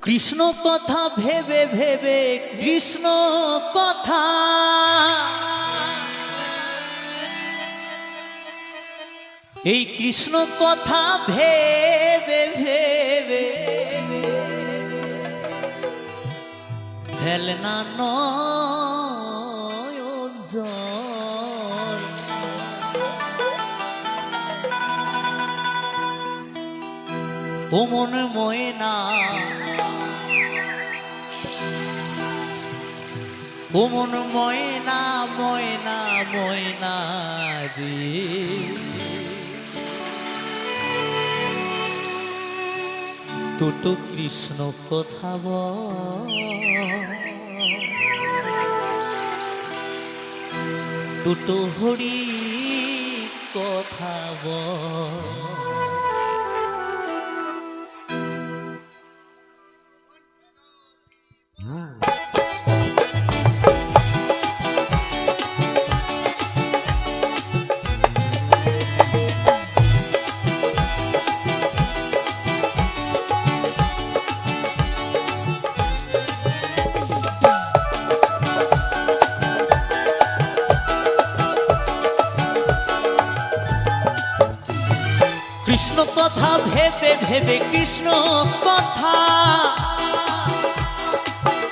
কৃষ্ণ কথা ভেবে ভেবে কৃষ্ণ কথা এই কৃষ্ণ কথা ভেবে ভেবে ফেলনা নয়ন জল ও মন ময়না ও মন ময়না ময়না ময়না রে দুটো কৃষ্ণ কথা বল দুটো হরি কথা বল কৃষ্ণ কথা ভেবে ভেবে কৃষ্ণ কথা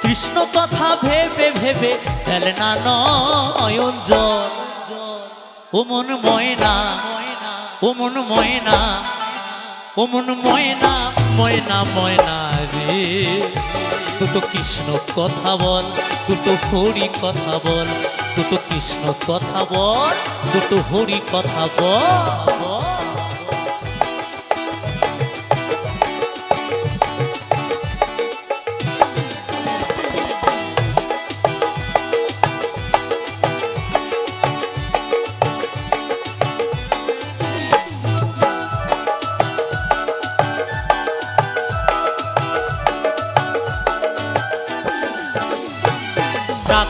কৃষ্ণ কথা ভেবে ভেবে ফেলে না নয়ন জল ও মন ময়না ও মন ময়না ও মন ময়না ময়না ময়না রে দুটো কৃষ্ণ কথা বল দুটো হরি কথা বল দুটো কৃষ্ণ কথা বল দুটো হরি কথা বল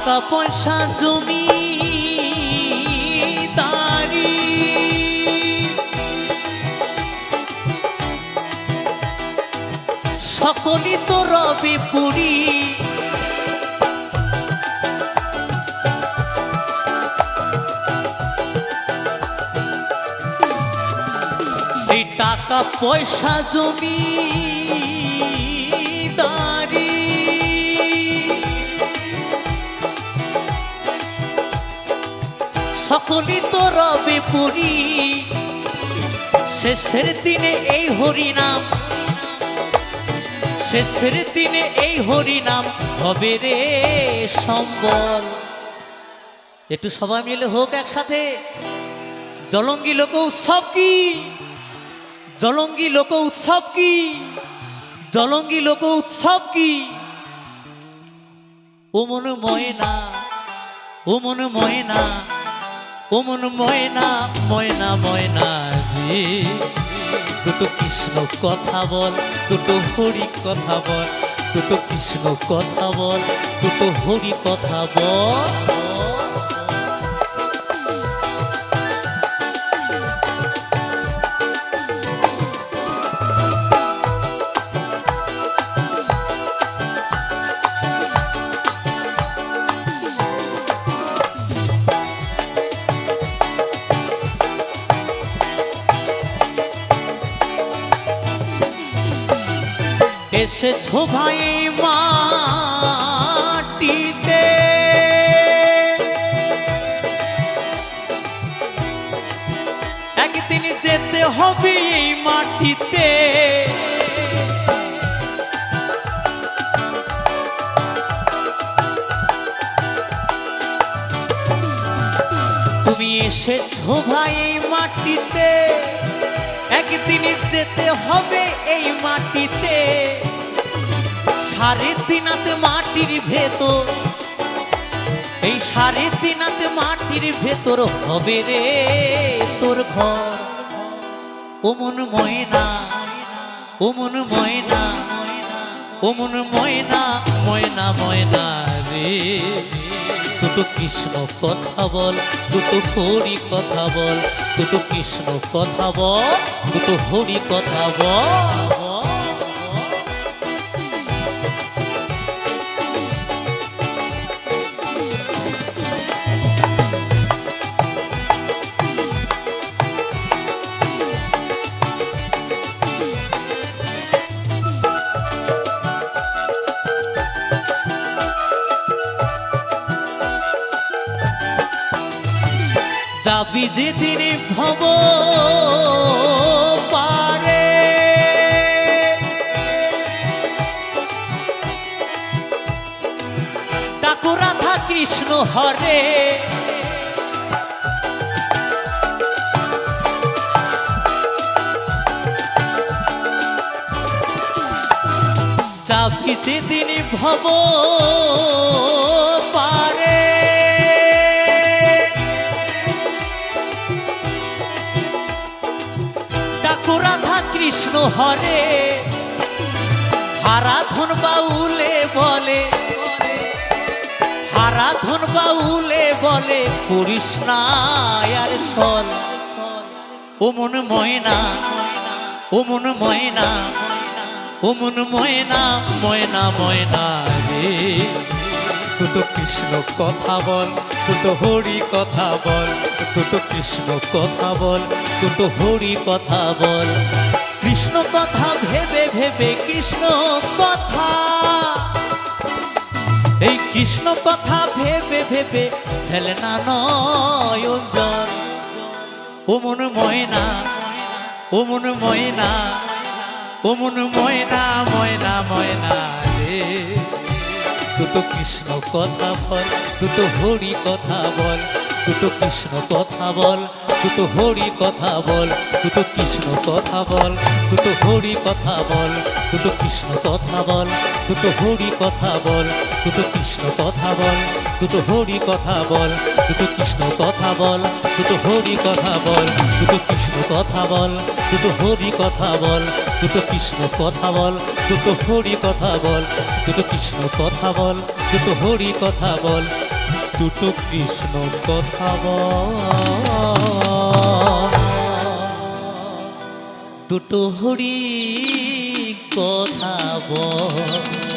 টাকা পয়সা জমি দারি সকলই তো রবে পুরি এই টাকা পয়সা জমি দারি সকলই তো রবে পুরি শেষের দিনে এই হরি নাম শেষের দিনে এই হরি নাম হবে রে সম্বল একটু সবাই মিলে হোক একসাথে জলঙ্গি লোক উৎসব কি জলঙ্গি লোক উৎসব কি জলঙ্গি লোক উৎসব কি ও মন ময়না ও মন ময়না ও মন ময়না ময়না ময়না রে দুটো কৃষ্ণ কথা বল দুটো হরি কথা বল দুটো কৃষ্ণ কথা বল দুটো হরি কথা বল এসেছো ভাই মাটিতে একদিন যেতে হবে এই মাটিতে তুমি এসেছো ভাই এই মাটিতে একদিন যেতে হবে এই মাটিতে সাড়ে তিনাতে মাটির ভেতর এই সাড়ে তিনাতে মাটির ভেতর হবে রে তোর ঘর ও মন ময়না ও মন ময়না ও মন ময়না ময়না ময়না রে দুটো কৃষ্ণ কথা বল দুটো হরি কথা বল দুটো কৃষ্ণ কথা বল দুটো হরি কথা বল যাবি যেদিন ভব পারে, ডাকো রাধা কৃষ্ণ হরে। যাবি যেদিন ভব পারে, ডাকো রাধা কৃষ্ণ হরে। আরাধন বাউলে বলে, আরাধন বাউলে বলে করিস না আর সল। ও মন ময়না, ও মন ময়না, ও মন ময়না, ময়না ময়না রে। দুটো কৃষ্ণ কথা বল, দুটো হরি কথা বল, দুটো কৃষ্ণ কথা বল, দুটো হরি কথা বল। কৃষ্ণ কথা ভেবে ভেবে কৃষ্ণ কথা, এই কৃষ্ণ কথা ভেবে ভেবে ফেলে না নয়ন জল। ও মন ময়না, ও মন ময়না, ও মন ময়না, ময়না ময়না রে। দুটো কৃষ্ণ কথা বল, দুটো হরি কথা বল, দুটো কৃষ্ণ কথা বল, দুটো হরি কথা বল, দুটো কৃষ্ণ কথা বল, দুটো হরি কথা বল, দুটো কৃষ্ণ কথা বল, দুটো হরি কথা বল, দুটো কৃষ্ণ কথা বল, দুটো হরি কথা বল, দুটো কৃষ্ণ কথা বল, দুটো হরি কথা বল, দুটো কৃষ্ণ কথা বল, দুটো হরি কথা বল, দুটো কৃষ্ণ কথা বল, দুটো হরি কথা বল, দুটো কৃষ্ণ কথা বল, দুটো হরি কথা বল, দুটো কৃষ্ণ কথা বল, দুটো হরি কথা বল।